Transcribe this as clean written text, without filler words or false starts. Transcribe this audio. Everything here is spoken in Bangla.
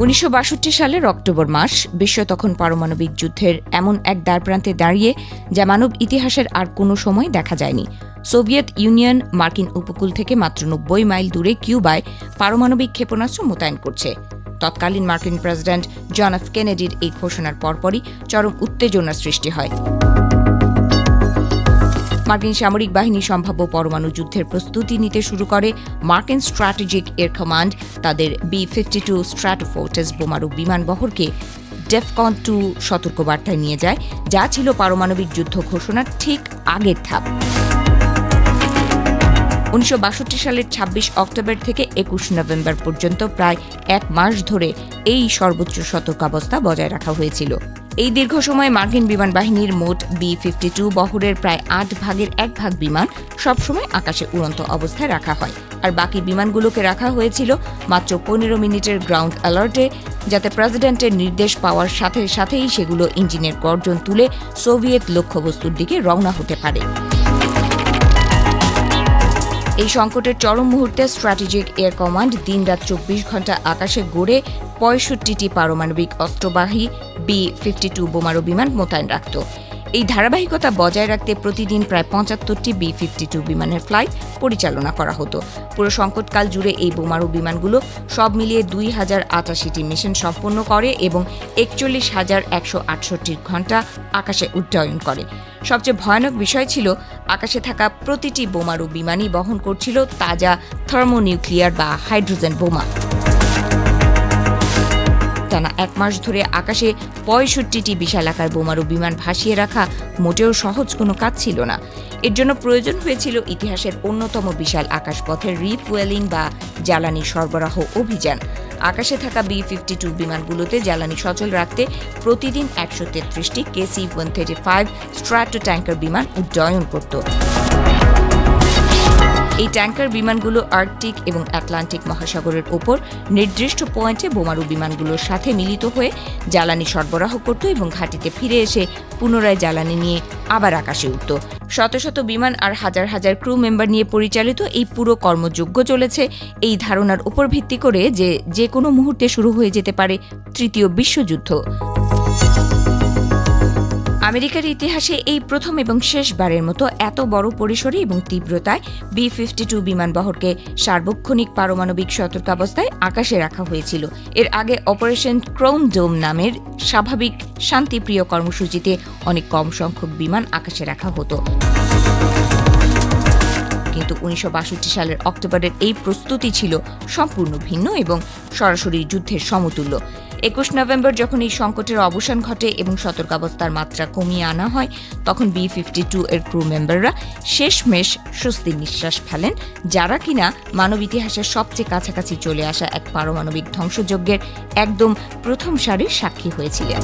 1962 সালের অক্টোবর মাস বিশ্ব তখন পারমাণবিক যুদ্ধের এমন এক দ্বারপ্রান্তে দাঁড়িয়ে যা মানব ইতিহাসের আর কোনো সময় দেখা যায়নি। সোভিয়েত ইউনিয়ন মার্কিন উপকূল থেকে মাত্র 90 মাইল দূরে কিউবায় পারমাণবিক ক্ষেপণাস্ত্র মোতায়েন করছে। তৎকালীন মার্কিন প্রেসিডেন্ট জন এফ কেনেডির এই ঘোষণার পরপরই চরম উত্তেজনার সৃষ্টি হয়। মার্কিন সামরিক বাহিনী সম্ভাব্য পরমাণু যুদ্ধের প্রস্তুতি নিতে শুরু করে। মার্কিন স্ট্র্যাটেজিক এয়ার কমান্ড তাদের B-52 স্ট্র্যাটোফোর্ট্রেস বোমারু বিমানবহরকে ডেফকন 2 সতর্কবার্তায় নিয়ে যায়, যা ছিল পারমাণবিক যুদ্ধ ঘোষণার ঠিক আগের ধাপ। 1962 সালের 26 অক্টোবর থেকে 21 নভেম্বর পর্যন্ত প্রায় এক মাস ধরে এই সর্বোচ্চ সতর্কাবস্থা বজায় রাখা হয়েছিল। এই দীর্ঘ সময়ে মার্কিন বিমান বাহিনীর মোট B-52 বহরের প্রায় 8 ভাগের 1 ভাগ বিমান সবসময় আকাশে উড়ন্ত অবস্থায় রাখা হয়, আর বাকি বিমানগুলোকে রাখা হয়েছিল মাত্র 15 মিনিটের গ্রাউন্ড অ্যালার্টে, যাতে প্রেসিডেন্টের নির্দেশ পাওয়ার সাথে সাথেই সেগুলো ইঞ্জিনের গর্জন তুলে সোভিয়েত লক্ষ্যবস্তুর দিকে রওনা হতে পারে। এই সংকটের চরম মুহূর্তে স্ট্র্যাটেজিক এয়ার কমান্ড দিনরাত 24 ঘণ্টা আকাশে গড়ে 65টি পারমাণবিক অস্ত্রবাহী B-52 বোমারু বিমান মোতায়েন রাখত। এই ধারাবাহিকতা বজায় রাখতে প্রতিদিন প্রায় 75টি B-52 বিমানের ফ্লাইট পরিচালনা করা হতো। পুরো সংকটকাল জুড়ে এই বোমারু বিমানগুলো সব মিলিয়ে 2088টি মিশন সম্পন্ন করে এবং 41,168 ঘণ্টা আকাশে উড্ডয়ন করে। সবচেয়ে ভয়ানক বিষয় ছিল, আকাশে থাকা প্রতিটি বোমারু বিমানই বহন করছিল তাজা থার্মোনিউক্লিয়ার বা হাইড্রোজেন বোমা। টানা এক মাস ধরে আকাশে 65টি বিশালাকার বোমারু বিমান ভাসিয়ে রাখা মোটেও সহজ কোনো কাজ ছিল না। এর জন্য প্রয়োজন হয়েছিল ইতিহাসের অন্যতম বিশাল আকাশপথের রিফুয়েলিং বা জ্বালানি সরবরাহ অভিযান। আকাশে থাকা B-52 বিমানগুলোতে জ্বালানি সচল রাখতে প্রতিদিন 133টি KC-135 স্ট্র্যাটো ট্যাঙ্কার বিমান উড্ডয়ন করত। এই ট্যাঙ্কার বিমানগুলো আর্কটিক এবং আটলান্টিক মহাসাগরের ওপর নির্দিষ্ট পয়েন্টে বোমারু বিমানগুলোর সাথে মিলিত হয়ে জ্বালানি সরবরাহ করত এবং ঘাঁটিতে ফিরে এসে পুনরায় জ্বালানি নিয়ে আবার আকাশে উঠত। শত শত বিমান আর হাজার হাজার ক্রু মেম্বার নিয়ে পরিচালিত এই পুরো কর্মযজ্ঞ চলেছে এই ধারণার উপর ভিত্তি করে যে কোনো মুহূর্তে শুরু হয়ে যেতে পারে তৃতীয় বিশ্বযুদ্ধ। আমেরিকার ইতিহাসে এই প্রথম এবং শেষবারের মতো এত বড় পরিসরে এবং তীব্রতায় B-52 বিমানবহরকে সার্বক্ষণিক পারমাণবিক সতর্কাবস্থায় আকাশে রাখা হয়েছিল। এর আগে অপারেশন ক্রোন ডোম নামের স্বাভাবিক শান্তিপ্রিয় কর্মসূচিতে অনেক কম সংখ্যক বিমান আকাশে রাখা হতো। কিন্তু 1962 সালের অক্টোবরের এই প্রস্তুতি ছিল সম্পূর্ণ ভিন্ন এবং সরাসরি যুদ্ধের সমতুল্য। 21 নভেম্বর যখন এই সংকটের অবসান ঘটে এবং সতর্কাবস্থার মাত্রা কমিয়ে আনা হয়, তখন B-52 এর ক্রু মেম্বাররা শেষমেশ স্বস্তির নিঃশ্বাস ফেলেন, যারা কিনা মানব ইতিহাসের সবচেয়ে কাছাকাছি চলে আসা এক পারমাণবিক ধ্বংসযজ্ঞের একদম প্রথম সারির সাক্ষী হয়েছিলেন।